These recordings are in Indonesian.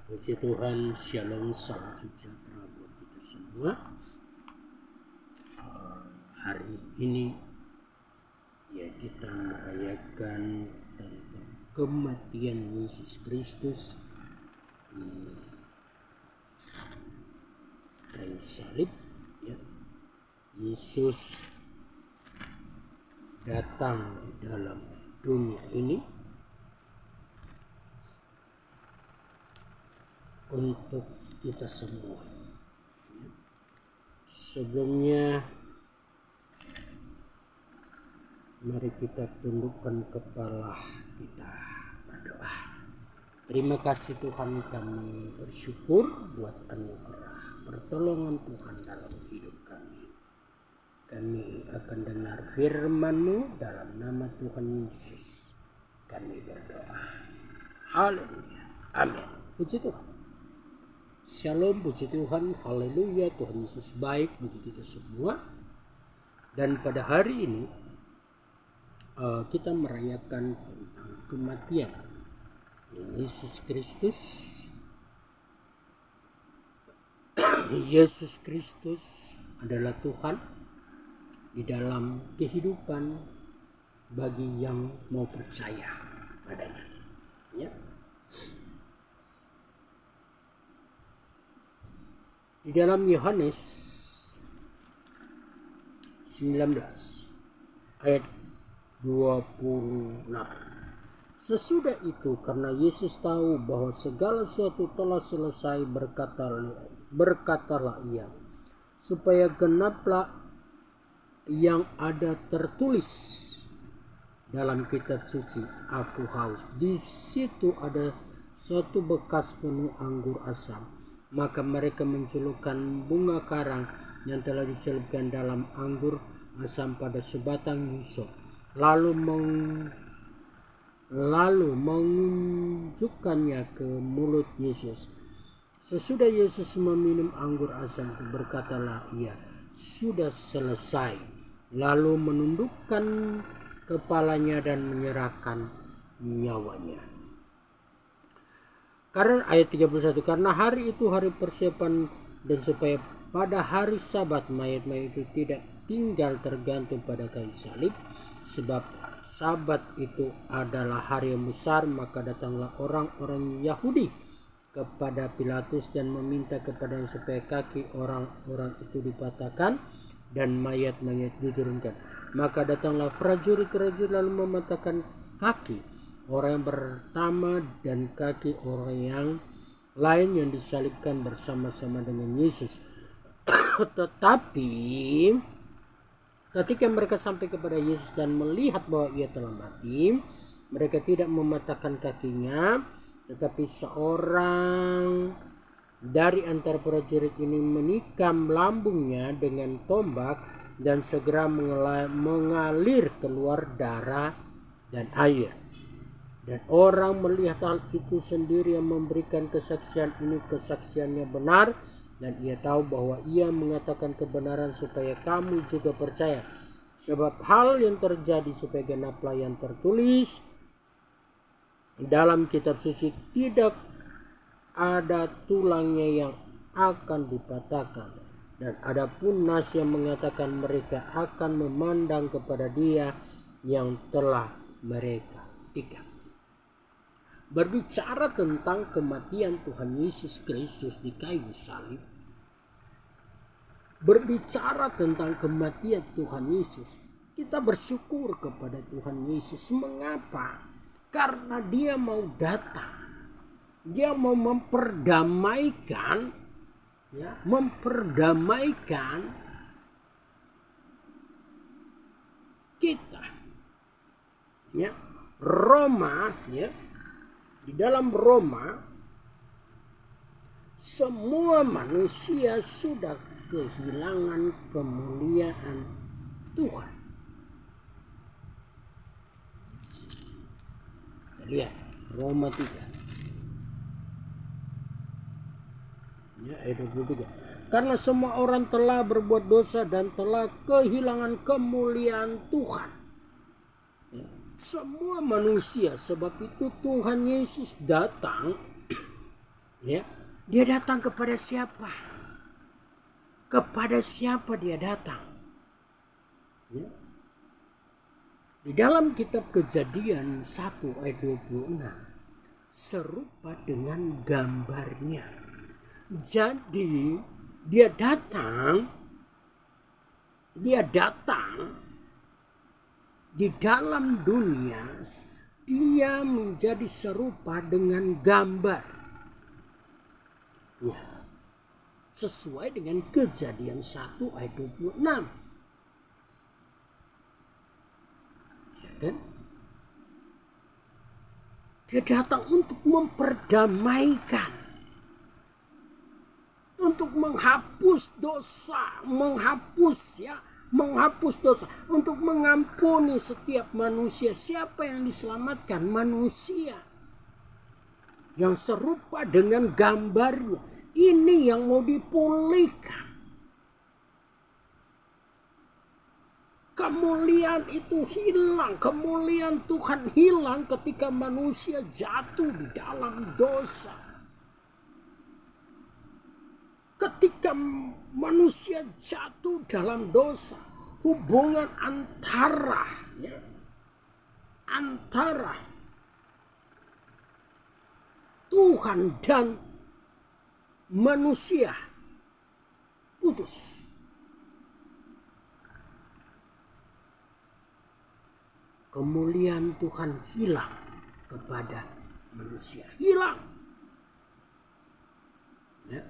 Puji Tuhan, shalom, salam sejahtera buat kita semua. Hari ini ya kita merayakan tentang kematian Yesus Kristus di kayu salib. Ya. Yesus datang di dalam dunia ini untuk kita semua. Sebelumnya mari kita tundukkan kepala kita berdoa. Terima kasih Tuhan, kami bersyukur buat anugerah pertolongan Tuhan dalam hidup kami. Kami akan dengar firman-Mu dalam nama Tuhan Yesus. Kami berdoa. Haleluya. Amin. Puji Tuhan. Shalom, puji Tuhan, haleluya, Tuhan Yesus baik bagi kita semua. Dan pada hari ini kita merayakan tentang kematian Yesus Kristus. Yesus Kristus adalah Tuhan di dalam kehidupan bagi yang mau percaya padanya. Ya. Di dalam Yohanes 19 ayat 26. Sesudah itu, karena Yesus tahu bahwa segala sesuatu telah selesai, berkatalah ia, supaya genaplah yang ada tertulis dalam kitab suci, aku haus. Di situ ada suatu bekas penuh anggur asam. Maka mereka mencelupkan bunga karang yang telah dicelupkan dalam anggur asam pada sebatang hisop, lalu menunjukkannya ke mulut Yesus. Sesudah Yesus meminum anggur asam itu, berkatalah ia, sudah selesai. Lalu menundukkan kepalanya dan menyerahkan nyawanya. Karena ayat 31, karena hari itu hari persiapan, dan supaya pada hari Sabat mayat-mayat itu tidak tinggal tergantung pada kayu salib, sebab Sabat itu adalah hari yang besar. Maka datanglah orang-orang Yahudi kepada Pilatus dan meminta kepadanya supaya kaki orang-orang itu dipatahkan dan mayat-mayat diturunkan. Maka datanglah prajurit-prajurit lalu mematahkan kaki orang yang pertama dan kaki orang yang lain yang disalibkan bersama-sama dengan Yesus. Tetapi ketika mereka sampai kepada Yesus dan melihat bahwa ia telah mati, mereka tidak mematahkan kakinya, tetapi seorang dari antara prajurit ini menikam lambungnya dengan tombak, dan segera mengalir keluar darah dan air. Dan orang melihat hal itu sendiri yang memberikan kesaksian ini, kesaksiannya benar, dan ia tahu bahwa ia mengatakan kebenaran supaya kamu juga percaya. Sebab hal yang terjadi supaya genaplah yang tertulis dalam kitab suci, tidak ada tulangnya yang akan dipatahkan. Dan adapun nas yang mengatakan mereka akan memandang kepada Dia yang telah mereka tikam. Berbicara tentang kematian Tuhan Yesus Kristus di kayu salib, berbicara tentang kematian Tuhan Yesus, kita bersyukur kepada Tuhan Yesus. Mengapa? Karena Dia mau datang, Dia mau memperdamaikan, ya, memperdamaikan kita, ya. Roma, ya. Di dalam Roma, semua manusia sudah kehilangan kemuliaan Tuhan. Kita lihat Roma 3. Ya, ayat 23. Karena semua orang telah berbuat dosa dan telah kehilangan kemuliaan Tuhan. Ya. Semua manusia, sebab itu Tuhan Yesus datang Ya, dia datang kepada siapa? Kepada siapa dia datang? Ya. Di dalam kitab Kejadian 1 ayat 26 serupa dengan gambarnya. Jadi dia datang di dalam dunia, dia menjadi serupa dengan gambar. Ya, sesuai dengan Kejadian 1 ayat 26. Ya kan? Dia datang untuk memperdamaikan, untuk menghapus dosa, menghapus dosa, untuk mengampuni setiap manusia. Siapa yang diselamatkan? Manusia yang serupa dengan gambarnya. Ini yang mau dipulihkan. Kemuliaan itu hilang, kemuliaan Tuhan hilang ketika manusia jatuh di dalam dosa. Ketika manusia jatuh dalam dosa, hubungan antara Tuhan dan manusia putus. Kemuliaan Tuhan hilang kepada manusia, hilang. Ya.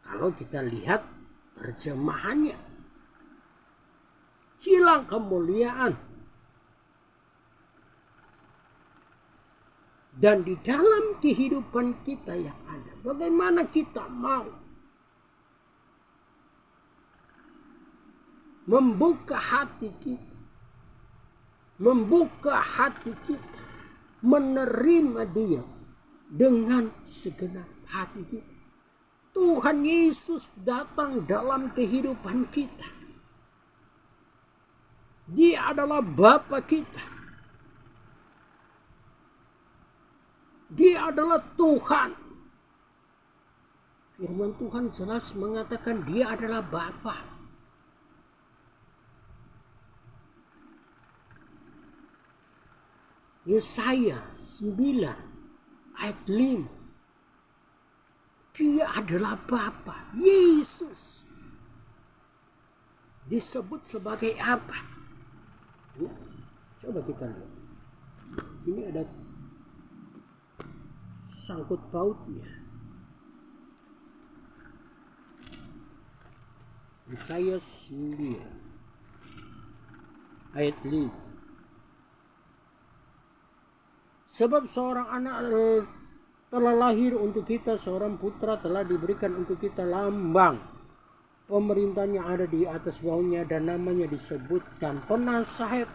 Kalau kita lihat terjemahannya, hilang kemuliaan. Dan di dalam kehidupan kita yang ada, bagaimana kita mau membuka hati kita, menerima Dia dengan segenap hati kita. Tuhan Yesus datang dalam kehidupan kita. Dia adalah Bapa kita. Dia adalah Tuhan. Firman Tuhan jelas mengatakan Dia adalah Bapa. Yesaya 9 ayat 5. Dia adalah Bapa. Yesus disebut sebagai apa? Ya, coba kita lihat. Ini ada sangkut pautnya. Yesaya 9 ayat 5. Sebab seorang anak telah lahir untuk kita, seorang putra telah diberikan untuk kita, lambang pemerintahnya ada di atas bahunya, dan namanya disebutkan penasihat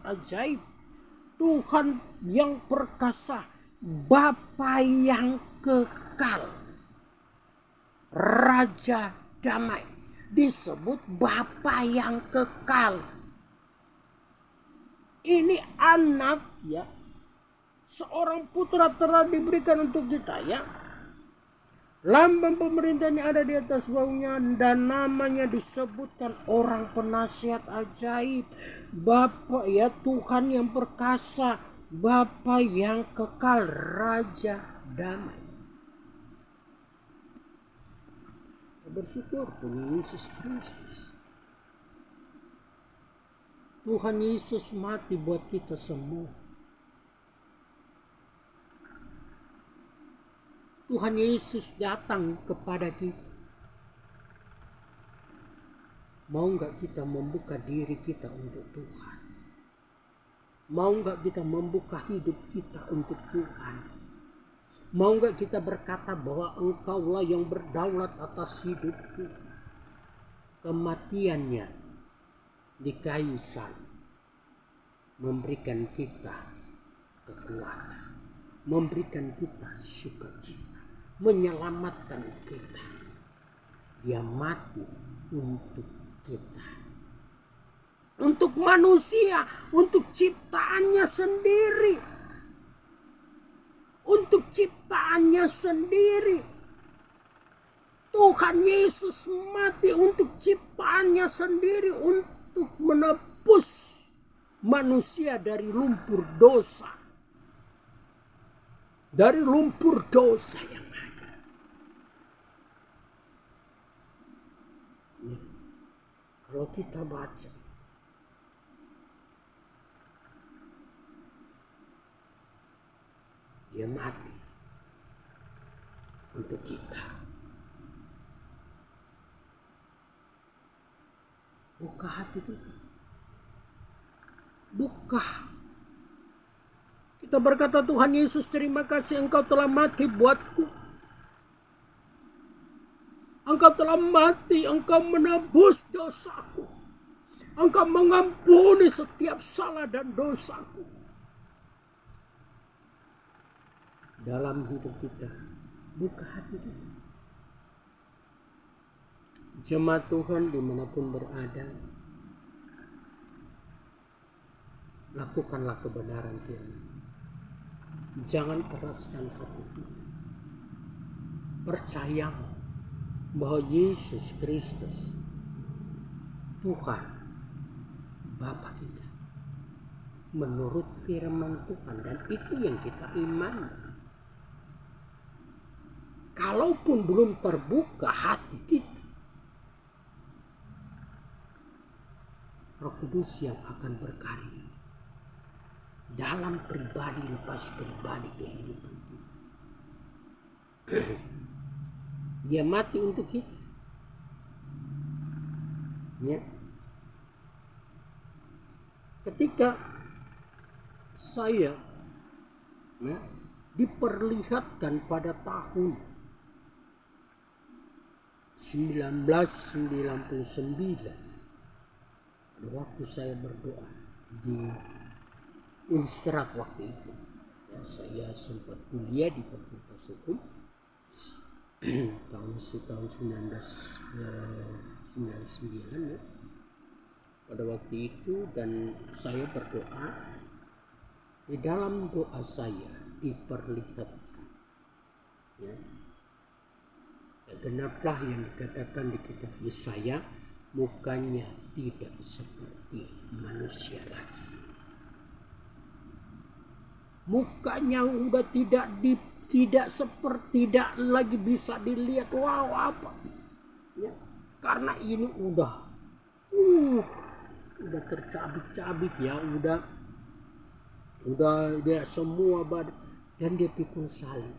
ajaib, Tuhan yang perkasa, Bapa yang kekal, Raja damai. Disebut Bapa yang kekal. Ini anak, ya, seorang putra telah diberikan untuk kita, ya. Lambang pemerintahnya ada di atas bahunya, dan namanya disebutkan orang penasihat ajaib, Bapa, ya, Tuhan yang perkasa, Bapa yang kekal, Raja damai. Bersyukur Tuhan Yesus Kristus. Tuhan Yesus mati buat kita semua. Tuhan Yesus datang kepada kita. Mau nggak kita membuka diri kita untuk Tuhan? Mau nggak kita membuka hidup kita untuk Tuhan? Mau nggak kita berkata bahwa Engkaulah yang berdaulat atas hidupku? Kematiannya di kayu salib memberikan kita kekuatan, memberikan kita sukacita, menyelamatkan kita. Dia mati untuk kita, untuk manusia, untuk ciptaannya sendiri. Untuk ciptaannya ciptaannya sendiri. Tuhan Yesus mati untuk ciptaannya sendiri, untuk menebus manusia dari lumpur dosa. Dari lumpur dosa yang ada. Ya. Kalau kita baca, dia mati untuk kita. Buka hati kita. Buka. Kita berkata, Tuhan Yesus, terima kasih Engkau telah mati buatku. Engkau telah mati, Engkau menebus dosaku. Engkau mengampuni setiap salah dan dosaku. Dalam hidup kita, buka hati kita. Jemaat Tuhan dimanapun berada, lakukanlah kebenaran firman. Jangan keraskan hati kita. Percayalah bahwa Yesus Kristus, Tuhan, Bapa kita, menurut firman Tuhan, dan itu yang kita imani. Kalaupun belum terbuka hati kita, Roh Kudus yang akan berkarya dalam pribadi lepas pribadi kehidupan kita. Dia mati untuk kita. Ya. Ketika saya diperlihatkan pada tahun 1999, waktu saya berdoa di Unstrak waktu itu, ya, saya sempat kuliah di Fakultas Hukum tahun 1999 ya, pada waktu itu, dan saya berdoa. Di dalam doa saya diperlihatkan, ya, genaplah yang dikatakan di kitab Yesaya, mukanya tidak seperti manusia lagi. Mukanya udah tidak lagi bisa dilihat. Wow, apa? Ya, karena ini udah tercabik-cabik ya, udah dia semua badan, dan dia pikul salib.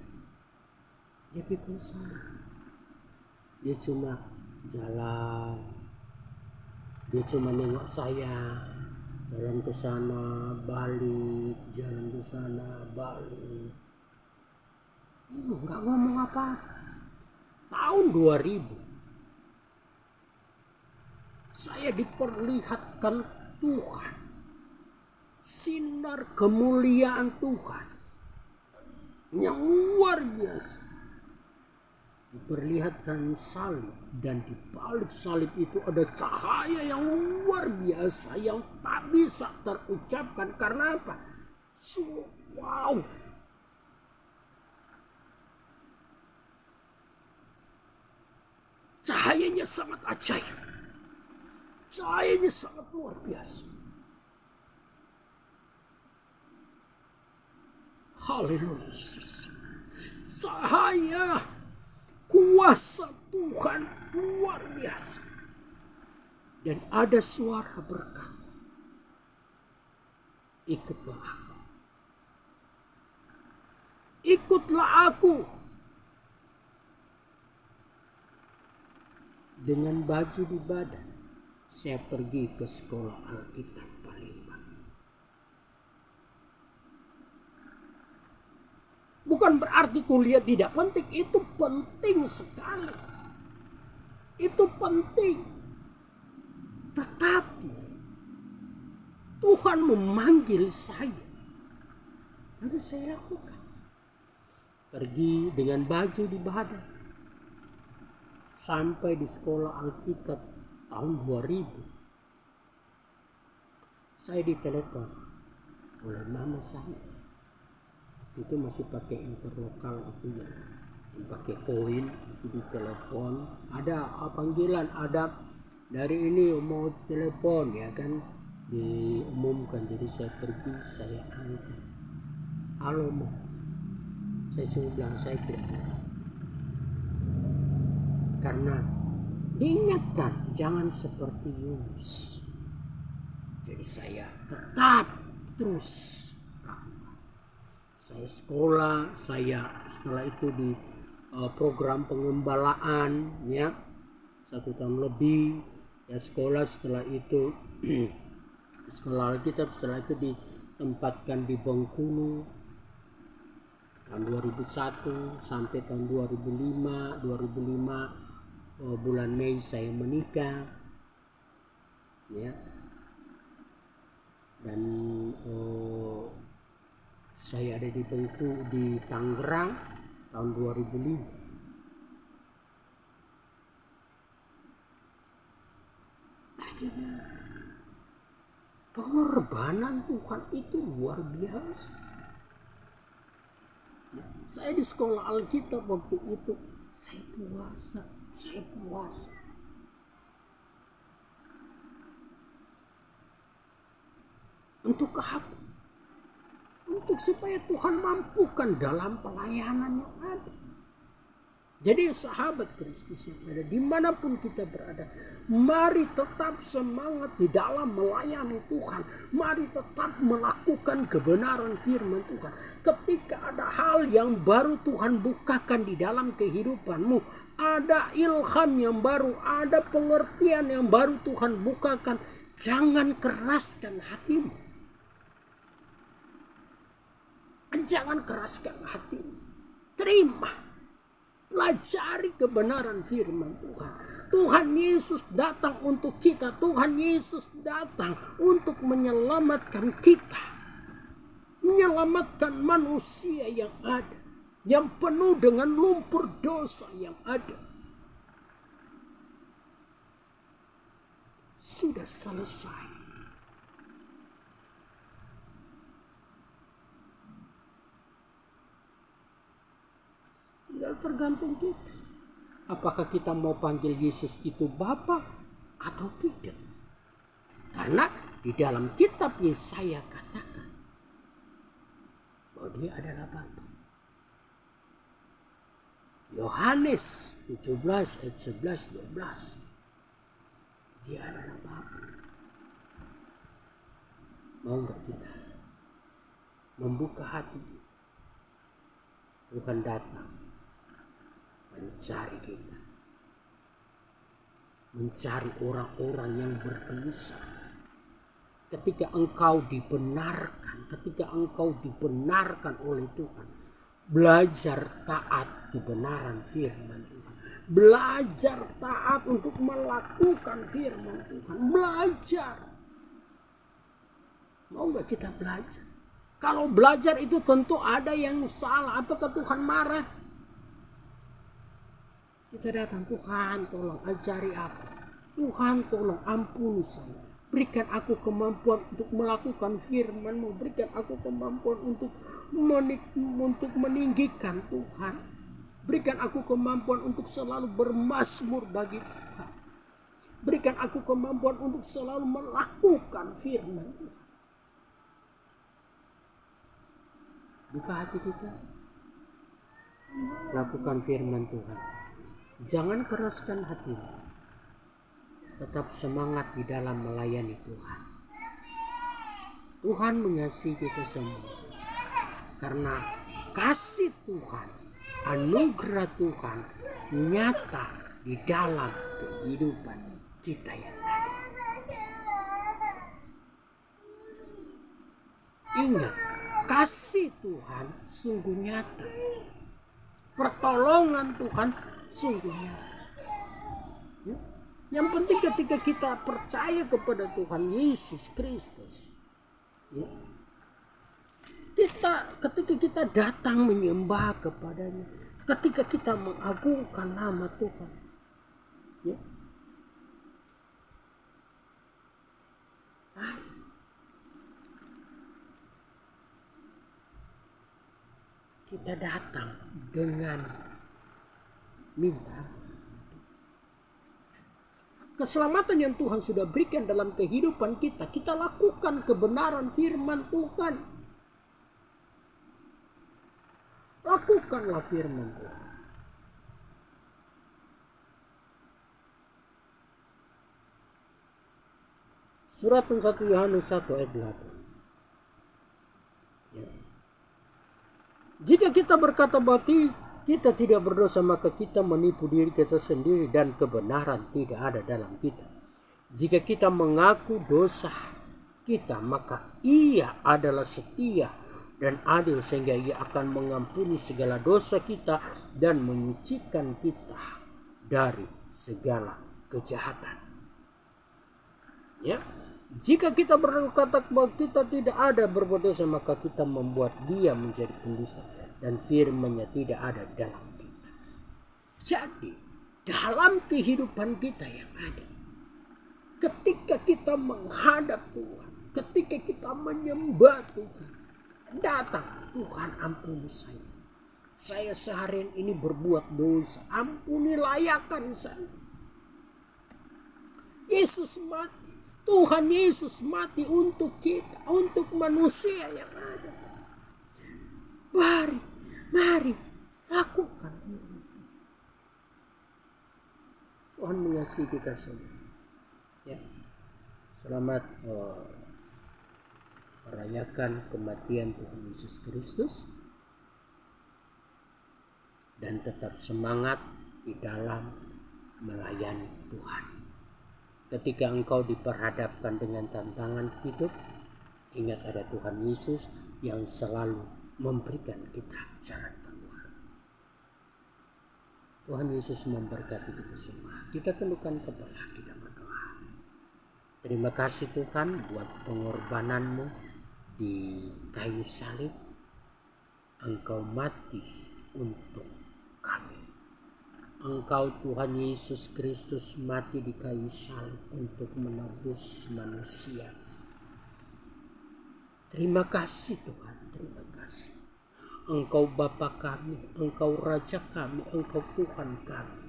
Dia cuma jalan. Dia cuma nengok saya, jalan ke sana, balik, jalan ke sana, balik. Nggak ngomong apa. Tahun 2000, saya diperlihatkan Tuhan, sinar kemuliaan Tuhan yang luar biasa. Diperlihatkan salib, dan di balik salib itu ada cahaya yang luar biasa yang tak bisa terucapkan. Karena apa? Wow. Cahayanya sangat ajaib. Cahayanya sangat luar biasa. Haleluya. Cahaya kuasa Tuhan luar biasa. Dan ada suara berkata, ikutlah aku. Ikutlah aku. Dengan baju di badan, saya pergi ke sekolah Alkitab Palembang. Bukan berarti kuliah tidak penting, itu penting sekali. Itu penting. Tetapi Tuhan memanggil saya, lalu saya lakukan. Pergi dengan baju di badan. Sampai di sekolah Alkitab tahun 2000. Saya ditelepon oleh mama saya. Itu masih pakai interlokal aku ya. pakai koin itu di telepon, ada panggilan, ada dari ini mau telepon ya kan, diumumkan. Jadi saya pergi, saya angkat, halo mau, saya cuma bilang saya tidak mau, karena diingatkan jangan seperti Yunus. Jadi saya tetap terus lakukan. Saya sekolah, saya setelah itu di program pengembalaan ya 1 tahun lebih ya sekolah. Setelah itu sekolah Alkitab, setelah itu ditempatkan di Bengkulu tahun 2001 sampai tahun 2005 bulan Mei saya menikah ya, dan saya ada di Bengkulu di Tangerang tahun 2005. Artinya pengorbanan Tuhan itu luar biasa. Saya di sekolah Alkitab waktu itu saya puasa. Untuk apa? Untuk supaya Tuhan mampukan dalam pelayanan yang ada. Jadi sahabat Kristus yang ada dimanapun kita berada, mari tetap semangat di dalam melayani Tuhan. Mari tetap melakukan kebenaran firman Tuhan. Ketika ada hal yang baru Tuhan bukakan di dalam kehidupanmu, ada ilham yang baru, ada pengertian yang baru Tuhan bukakan, jangan keraskan hatimu. Jangan keraskan hatimu. Terima. Pelajari kebenaran firman Tuhan. Tuhan Yesus datang untuk kita. Tuhan Yesus datang untuk menyelamatkan kita. Menyelamatkan manusia yang ada. Yang penuh dengan lumpur dosa yang ada. Sudah selesai. Tinggal tergantung kita. Apakah kita mau panggil Yesus itu Bapa atau tidak? Karena di dalam kitab Yesaya katakan bahwa dia adalah Bapa. Yohanes 17 ayat 11 12. Dia adalah Bapa. Mau enggak kita membuka hati? Tuhan datang mencari kita, mencari orang-orang yang berdosa. Ketika engkau dibenarkan oleh Tuhan, belajar taat kebenaran firman Tuhan, belajar taat untuk melakukan firman Tuhan, belajar. Mau nggak kita belajar? Kalau belajar itu tentu ada yang salah. Apakah Tuhan marah? Kita datang, Tuhan tolong ajari aku. Tuhan tolong ampuni saya. Berikan aku kemampuan untuk melakukan firman-Mu. Berikan aku kemampuan untuk meninggikan Tuhan. Berikan aku kemampuan untuk selalu bermazmur bagi Tuhan. Berikan aku kemampuan untuk selalu melakukan firman Tuhan. Buka hati kita. Lakukan firman Tuhan. Jangan keraskan hatimu. Tetap semangat di dalam melayani Tuhan. Tuhan mengasihi kita semua. Karena kasih Tuhan, anugerah Tuhan nyata di dalam kehidupan kita yang ada. Ingat, kasih Tuhan sungguh nyata. Pertolongan Tuhan sungguh nyata. Yang penting ketika kita percaya kepada Tuhan Yesus Kristus, ketika kita datang menyembah kepadanya, ketika kita mengagungkan nama Tuhan, kita datang dengan minta. Keselamatan yang Tuhan sudah berikan dalam kehidupan kita, kita lakukan kebenaran firman Tuhan. Lakukanlah firman Tuhan. Surat 1 Yohanes 1 ayat 8. Ya. Jika kita berkata bahwa kita tidak berdosa, maka kita menipu diri kita sendiri dan kebenaran tidak ada dalam kita. Jika kita mengaku dosa kita, maka Ia adalah setia dan adil sehingga Ia akan mengampuni segala dosa kita dan menyucikan kita dari segala kejahatan. Ya. Jika kita berkata bahwa kita tidak ada berbuat dosa, maka kita membuat Dia menjadi pendusta dan firman-Nya tidak ada dalam kita. Jadi dalam kehidupan kita yang ada, ketika kita menghadap Tuhan, ketika kita menyembah Tuhan, datang Tuhan, ampuni saya. Saya seharian ini berbuat dosa, ampuni, layakan saya. Yesus mati. Tuhan Yesus mati untuk kita, untuk manusia yang ada. Mari lakukan. Tuhan mengasihi kita semua. Ya. Selamat merayakan kematian Tuhan Yesus Kristus dan tetap semangat di dalam melayani Tuhan. Ketika engkau diperhadapkan dengan tantangan hidup, ingat ada Tuhan Yesus yang selalu memberikan kita jalan keluar. Tuhan Yesus memberkati kita semua. Kita tundukkan kepala, kita berdoa. Terima kasih Tuhan buat pengorbananmu di kayu salib. Engkau mati untuk kami. Engkau Tuhan Yesus Kristus mati di kayu salib untuk menebus manusia. Terima kasih Tuhan, terima kasih. Engkau Bapa kami, Engkau Raja kami, Engkau Tuhan kami.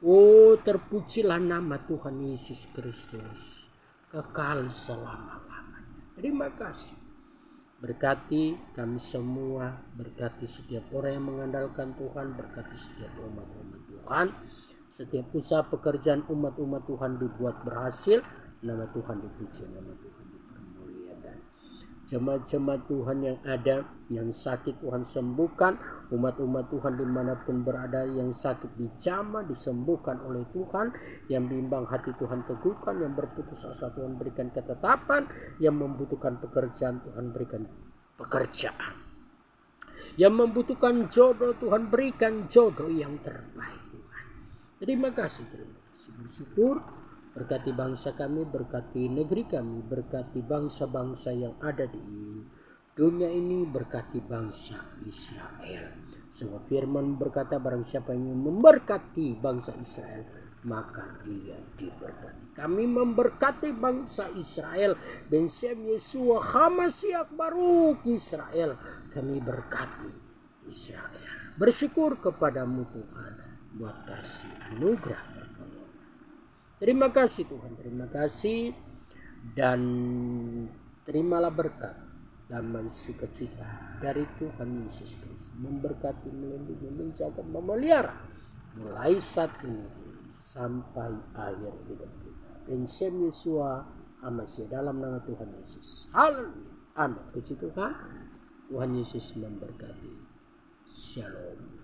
Oh, terpujilah nama Tuhan Yesus Kristus kekal selama-lamanya. Terima kasih. Berkati kami semua, berkati setiap orang yang mengandalkan Tuhan, berkati setiap umat-umat Tuhan. Setiap usaha pekerjaan umat-umat Tuhan dibuat berhasil, nama Tuhan dipuji, nama Tuhan dipermuliakan. Jemaat-jemaat Tuhan yang ada, yang sakit Tuhan sembuhkan, umat-umat Tuhan dimanapun berada yang sakit dijamah, disembuhkan oleh Tuhan, yang bimbang hati Tuhan teguhkan, yang berputus asa Tuhan berikan ketetapan, yang membutuhkan pekerjaan Tuhan berikan pekerjaan, yang membutuhkan jodoh Tuhan berikan jodoh yang terbaik Tuhan. Terima kasih, bersyukur. Berkati bangsa kami, berkati negeri kami, berkati bangsa-bangsa yang ada di dunia ini, berkati bangsa Israel. Semua firman berkata barang siapa yang memberkati bangsa Israel, maka dia diberkati. Kami memberkati bangsa Israel. Bensem Yesua Hamasiak Baruk Israel. Kami berkati Israel. Bersyukur kepadamu Tuhan buat kasih anugerah. Terima kasih Tuhan, terima kasih, dan terimalah berkat damai sukacita dari Tuhan Yesus Kristus memberkati, melindungi, menjaga, memelihara mulai saat ini sampai akhir hidup kita. Bensem Yesua Hamasiah, dalam nama Tuhan Yesus. Haleluya. Amin. Puji Tuhan. Tuhan Yesus memberkati. Shalom.